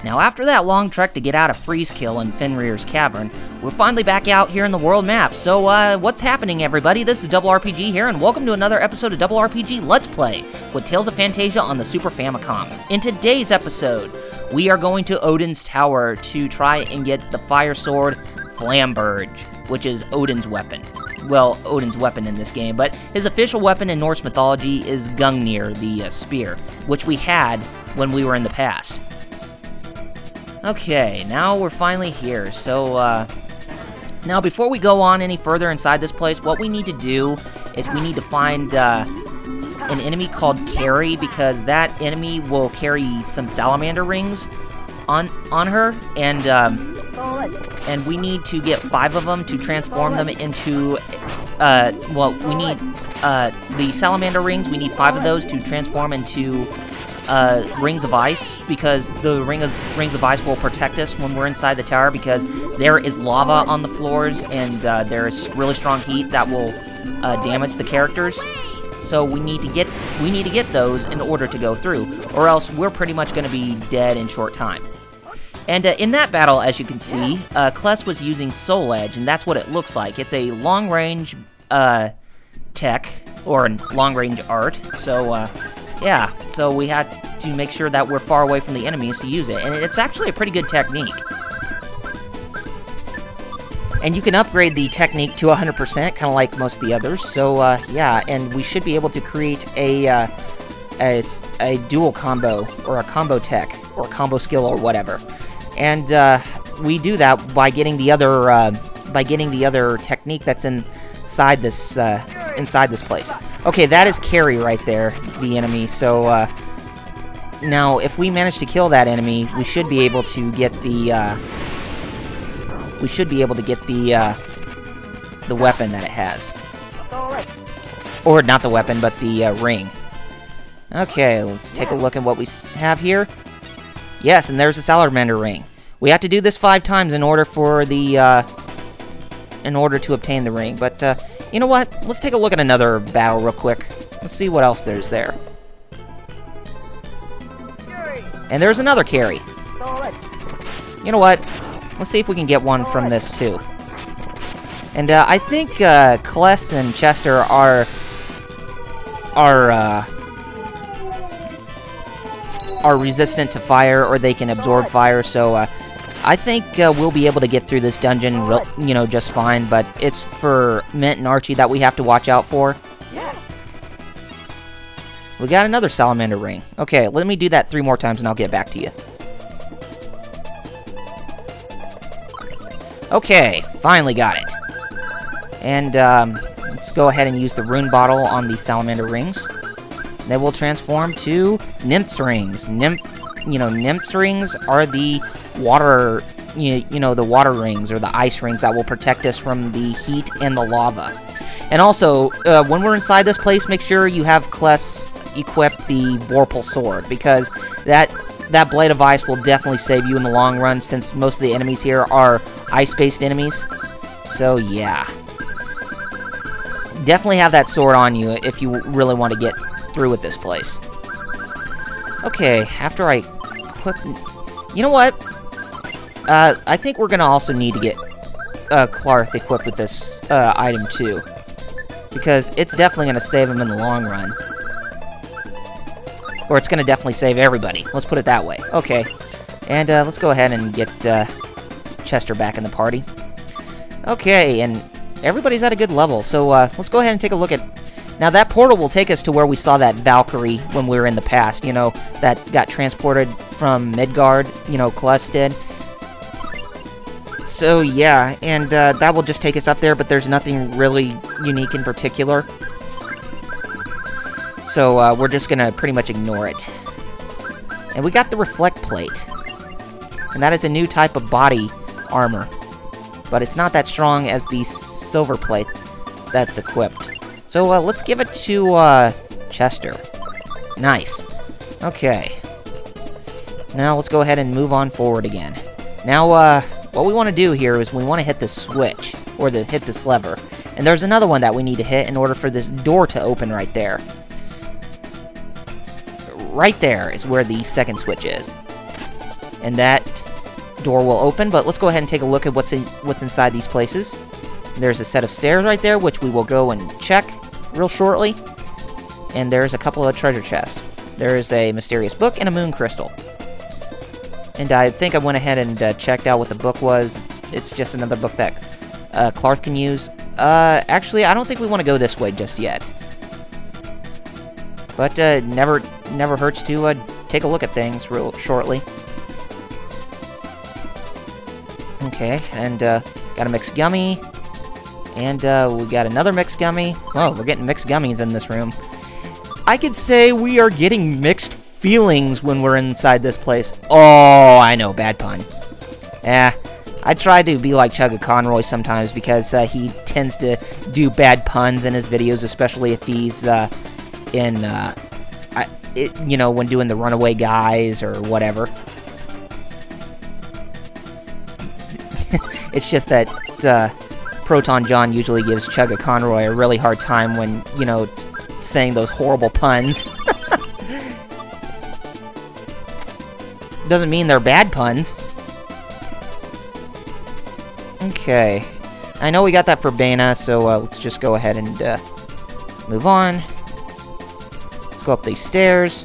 Now after that long trek to get out of Freezekill in Fenrir's Cavern, we're finally back out here in the world map. So what's happening, everybody? This is Double RPG here, and welcome to another episode of Double RPG Let's Play with Tales of Phantasia on the Super Famicom. In today's episode, we are going to Odin's Tower to try and get the fire sword Flamberge, which is Odin's weapon. Well, Odin's weapon in this game, but his official weapon in Norse mythology is Gungnir, the spear, which we had when we were in the past. Okay, now we're finally here, so, now before we go on any further inside this place, what we need to do is we need to find, an enemy called Carrie, because that enemy will carry some salamander rings on her, and we need to get 5 of them to transform them into, well, we need, the salamander rings, we need 5 of those to transform into rings of ice, because the rings of ice will protect us when we're inside the tower, because there is lava on the floors, and there is really strong heat that will damage the characters. So we need to get those in order to go through, or else we're pretty much going to be dead in short time. And in that battle, as you can see, Kless was using Soul Edge, and that's what it looks like. It's a long-range tech, or long-range art, so yeah, so we had to make sure that we're far away from the enemies to use it, and it's actually a pretty good technique. And you can upgrade the technique to 100%, kind of like most of the others, so yeah, and we should be able to create a dual combo, or a combo tech, or a combo skill, or whatever. And we do that by getting the other technique that's inside this place. Okay, that is Carrie right there, the enemy. So now, if we manage to kill that enemy, we should be able to get the weapon that it has, or not the weapon, but the ring. Okay, let's take a look at what we have here. Yes, and there's a salamander ring. We have to do this 5 times in order for the in order to obtain the ring. But you know what? Let's take a look at another battle real quick. Let's see what else there's there. And there's another Carrie. You know what? Let's see if we can get one from this too. And I think Kless and Chester are resistant to fire, or they can absorb fire, so I think we'll be able to get through this dungeon, you know, just fine, but it's for Mint and Archie that we have to watch out for. We got another salamander ring. Okay, let me do that 3 more times and I'll get back to you. Okay, finally got it. And let's go ahead and use the rune bottle on these salamander rings. Then we'll transform to Nymph's rings. Nymph's rings are the water, you know, the water rings, or the ice rings that will protect us from the heat and the lava. And also, when we're inside this place, make sure you have Kless equip the Vorpal Sword, because that blade of ice will definitely save you in the long run, since most of the enemies here are ice-based enemies. So, yeah. Definitely have that sword on you if you really want to get through with this place. Okay, after I equip... You know what? I think we're going to also need to get Clarth equipped with this item too, because it's definitely going to save him in the long run. Or it's going to definitely save everybody. Let's put it that way. Okay, and let's go ahead and get Chester back in the party. Okay, and everybody's at a good level, so let's go ahead and take a look at... Now, that portal will take us to where we saw that Valkyrie when we were in the past, you know, that got transported from Midgard, you know, Kless did. So, yeah, and that will just take us up there, but there's nothing really unique in particular. So, we're just gonna pretty much ignore it. And we got the Reflect Plate. And that is a new type of body armor. But it's not that strong as the Silver Plate that's equipped. So, let's give it to, Chester. Nice. Okay. Now, let's go ahead and move on forward again. Now, what we want to do here is we want to hit this switch, or hit this lever. And there's another one that we need to hit in order for this door to open right there. Right there is where the second switch is. and that door will open. But let's go ahead and take a look at what's inside these places. There's a set of stairs right there, which we will go and check real shortly. And there's a couple of treasure chests. There's a mysterious book and a moon crystal. And I think I went ahead and checked out what the book was. It's just another book that Clarth can use. Actually, I don't think we want to go this way just yet. But never hurts to take a look at things real shortly. Okay, and got a mixed gummy. And we got another mixed gummy. Oh, we're getting mixed gummies in this room. I could say we are getting mixed feelings when we're inside this place. Oh, I know, bad pun. I try to be like Chugga Conroy sometimes because he tends to do bad puns in his videos, especially if he's you know, when doing the Runaway Guys or whatever. It's just that Proton John usually gives Chugga Conroy a really hard time when, you know, saying those horrible puns. Doesn't mean they're bad puns. Okay. I know we got that for Bana, so let's just go ahead and move on. Let's go up these stairs.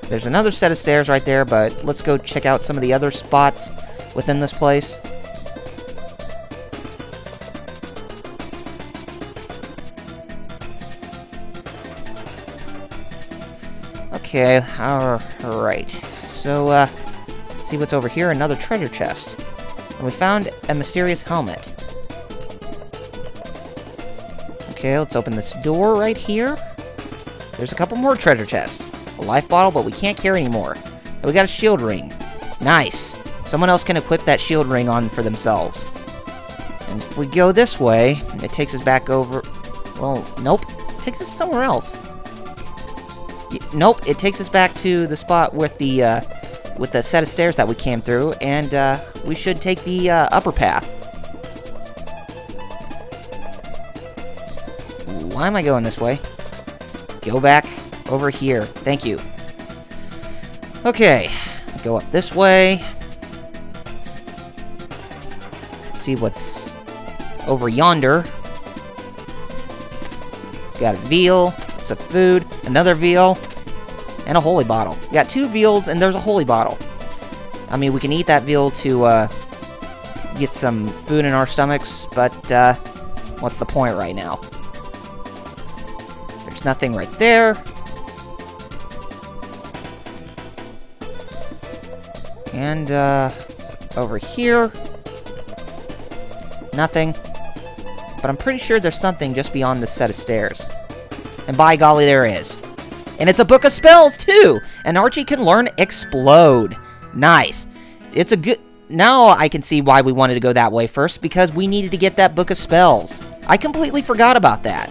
There's another set of stairs right there, but let's go check out some of the other spots within this place. Okay, alright. So, let's see what's over here. Another treasure chest. And we found a mysterious helmet. Okay, let's open this door right here. There's a couple more treasure chests. A life bottle, but we can't carry anymore. And we got a shield ring. Nice. Someone else can equip that shield ring on for themselves. And if we go this way, it takes us back over... Well, nope. It takes us somewhere else. Nope, it takes us back to the spot with the set of stairs that we came through, and we should take the upper path. Why am I going this way? Go back over here. Thank you. Okay, go up this way. See what's over yonder. Got a veal. Some food, another veal, and a holy bottle. We got 2 veals, and there's a holy bottle. I mean, we can eat that veal to get some food in our stomachs, but what's the point right now? There's nothing right there. And over here, nothing. But I'm pretty sure there's something just beyond this set of stairs. And by golly, there is. And it's a book of spells, too! And Archie can learn Explode. Nice. It's a good... Now I can see why we wanted to go that way first, because we needed to get that book of spells. I completely forgot about that.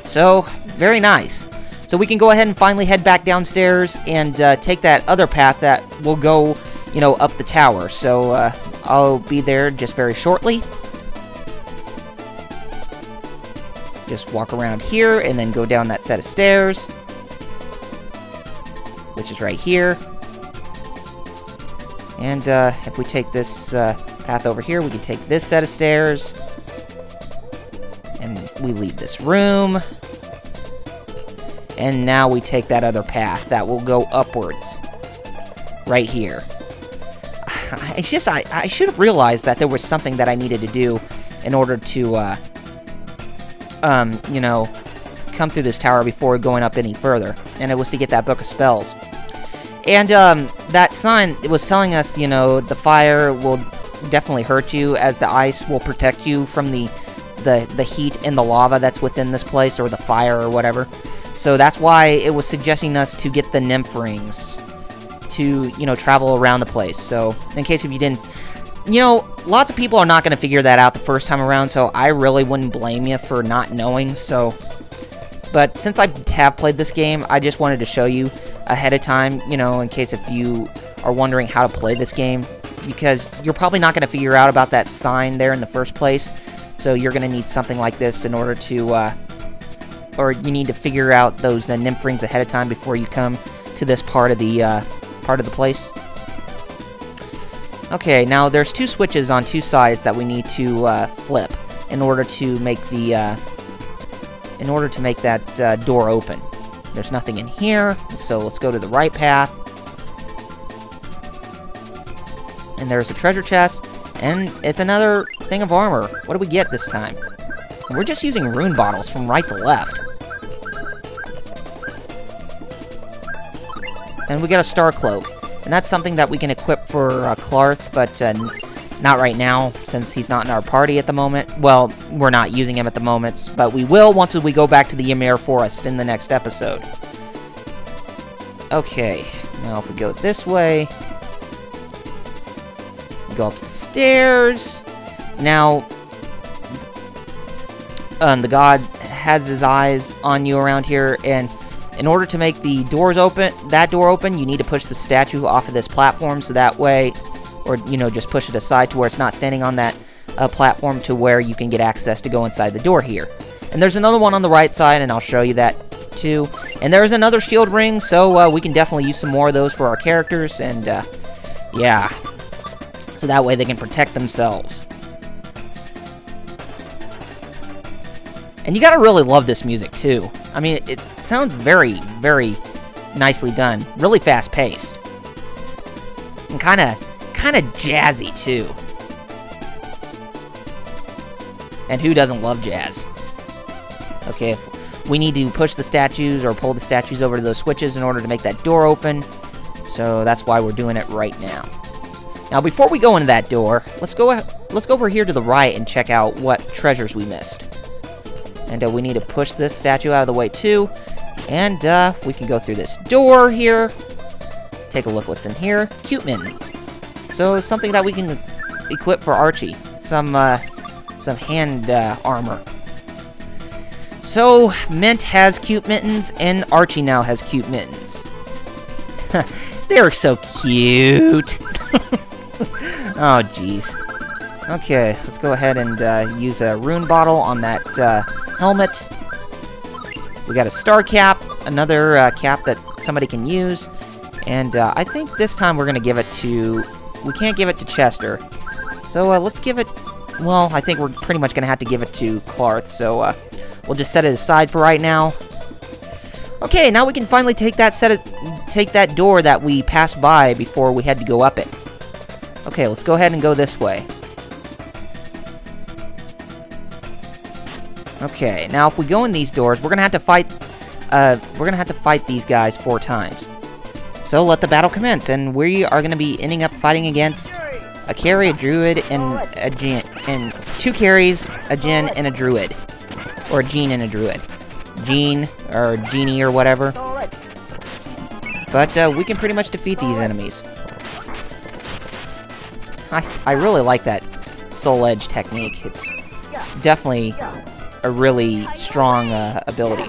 So, very nice. So we can go ahead and finally head back downstairs and take that other path that will go, you know, up the tower. So, I'll be there just very shortly. Just walk around here, and then go down that set of stairs, which is right here. And if we take this path over here, we can take this set of stairs, and we leave this room. And now we take that other path that will go upwards, right here. I should have realized that there was something that I needed to do in order to you know, come through this tower before going up any further, and it was to get that book of spells. And that sign, it was telling us, you know, the fire will definitely hurt you, as the ice will protect you from the heat and the lava that's within this place, or the fire or whatever. So that's why it was suggesting us to get the nymph rings to, you know, travel around the place. So in case if you didn't... You know, lots of people are not going to figure that out the first time around, so I really wouldn't blame you for not knowing, so... But since I have played this game, I just wanted to show you ahead of time, you know, in case if you are wondering how to play this game, because you're probably not going to figure out about that sign there in the first place, so you're going to need something like this in order to, or you need to figure out those nymph rings ahead of time before you come to this part of the place. Okay, now there's 2 switches on 2 sides that we need to flip in order to make the that door open. There's nothing in here, so let's go to the right path. And there's a treasure chest, and it's another thing of armor. What do we get this time? We're just using rune bottles from right to left. And we got a star cloak. And that's something that we can equip for Clarth, but not right now, since he's not in our party at the moment. Well, we're not using him at the moment, but we will once we go back to the Ymir Forest in the next episode. Okay, now if we go this way, go up the stairs. Now, the god has his eyes on you around here, and in order to make the doors open, that door open, you need to push the statue off of this platform, so that way, or, you know, just push it aside to where it's not standing on that platform, to where you can get access to go inside the door here. And there's another one on the right side, and I'll show you that too. And there's another shield ring, so we can definitely use some more of those for our characters, and yeah. So that way they can protect themselves. And you gotta really love this music too. I mean, it sounds very, very nicely done. Really fast-paced. And kinda jazzy too. And who doesn't love jazz? Okay, we need to push the statues or pull the statues over to those switches in order to make that door open. So that's why we're doing it right now. Now, before we go into that door, let's go over here to the right and check out what treasures we missed. And we need to push this statue out of the way too. And we can go through this door here. Take a look what's in here. Cute mittens. So something that we can equip for Archie. Some hand armor. So Mint has cute mittens, and Archie now has cute mittens. They're so cute. Oh, jeez. Okay, let's go ahead and use a rune bottle on that helmet. We got a star cap, another cap that somebody can use, and I think this time we're going to give it to... We can't give it to Chester, so let's give it... Well, I think we're pretty much going to have to give it to Clarth, so we'll just set it aside for right now. Okay, now we can finally take that door that we passed by before we had to go up it. Okay, let's go ahead and go this way. Okay, now if we go in these doors, we're gonna have to fight these guys 4 times. So let the battle commence, and we are gonna be ending up fighting against a carry, a druid, and a Djinn, and 2 carries, a Djinn, and a druid, or a Djinn and a druid, Djinn or Genie or whatever. But we can pretty much defeat these enemies. I really like that Soul Edge technique. It's definitely a really strong ability.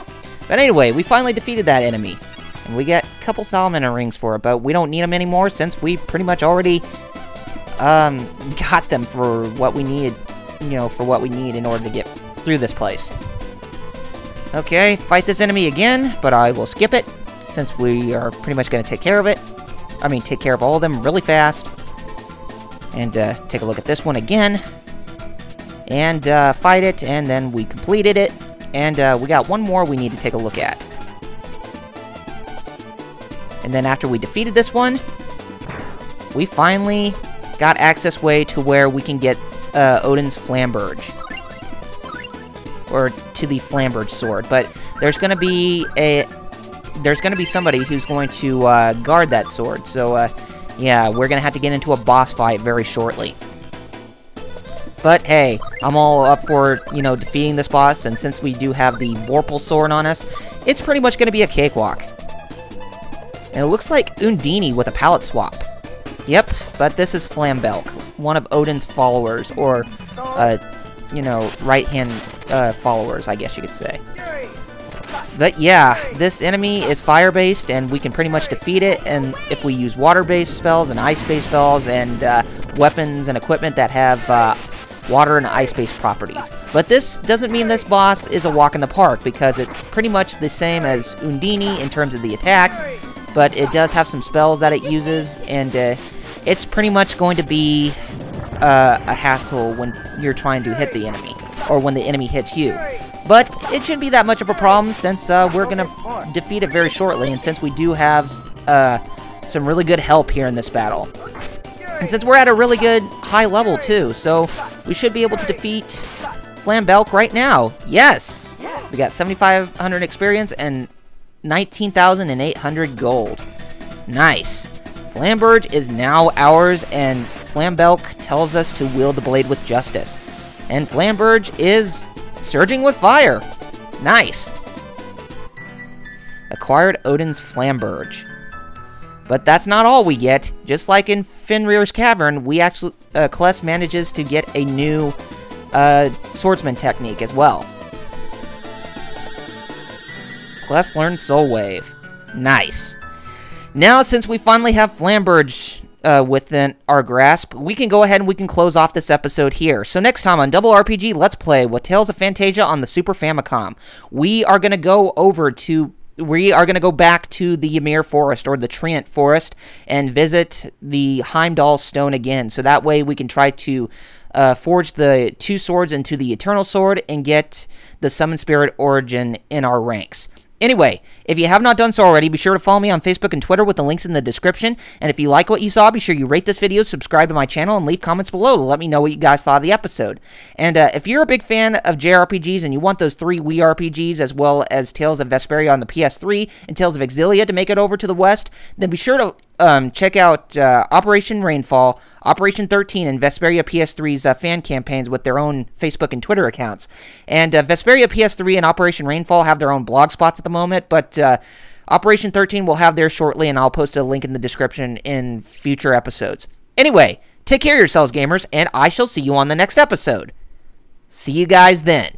But anyway, we finally defeated that enemy. And we get a couple Salamander rings for it, but we don't need them anymore since we pretty much already got them for what we needed, you know, for what we need in order to get through this place. Okay, fight this enemy again, but I will skip it since we are pretty much going to take care of it. I mean, take care of all of them really fast. And take a look at this one again. And fight it, and then we completed it. And we got one more we need to take a look at. And then after we defeated this one, we finally got access way to where we can get Odin's Flamberge. Or to the Flamberge sword. But there's gonna be somebody who's going to guard that sword. So yeah, we're gonna have to get into a boss fight very shortly. But hey, I'm all up for, you know, defeating this boss, and since we do have the Vorpal Sword on us, it's pretty much gonna be a cakewalk. And it looks like Undine with a palette swap. Yep, but this is Flamberge, one of Odin's followers, or, you know, right-hand followers, I guess you could say. But yeah, this enemy is fire-based, and we can pretty much defeat it, and if we use water-based spells and ice-based spells and weapons and equipment that have water and ice-based properties. But this doesn't mean this boss is a walk in the park, because it's pretty much the same as Undine in terms of the attacks, but it does have some spells that it uses, and it's pretty much going to be a hassle when you're trying to hit the enemy, or when the enemy hits you. But it shouldn't be that much of a problem, since we're going to defeat it very shortly, and since we do have some really good help here in this battle. And since we're at a really good high level, too, so we should be able to defeat Flamberge right now. Yes! We got 7,500 experience and 19,800 gold. Nice. Flamberge is now ours, and Flamberge tells us to wield the blade with justice. And Flamberge is surging with fire. Nice. Acquired Odin's Flamberge. But that's not all we get. Just like in Fenrir's Cavern, we actually Kless manages to get a new swordsman technique as well. Kless learns Soul Wave. Nice. Now, since we finally have Flamberge within our grasp, we can go ahead and we can close off this episode here. So next time on Double RPG Let's Play with Tales of Phantasia on the Super Famicom, we are going to go back to the Ymir Forest, or the Treant Forest, and visit the Heimdall Stone again. So that way we can try to forge the 2 swords into the Eternal Sword and get the Summon Spirit Origin in our ranks. Anyway, if you have not done so already, be sure to follow me on Facebook and Twitter with the links in the description. And if you like what you saw, be sure you rate this video, subscribe to my channel, and leave comments below to let me know what you guys thought of the episode. And if you're a big fan of JRPGs and you want those 3 Wii RPGs, as well as Tales of Vesperia on the PS3 and Tales of Xillia to make it over to the West, then be sure to check out Operation Rainfall, Operation 13, and Vesperia PS3's fan campaigns with their own Facebook and Twitter accounts. And Vesperia PS3 and Operation Rainfall have their own blog spots at the moment, but Operation 13 will have theirs shortly, and I'll post a link in the description in future episodes. Anyway, take care of yourselves, gamers, and I shall see you on the next episode. See you guys then.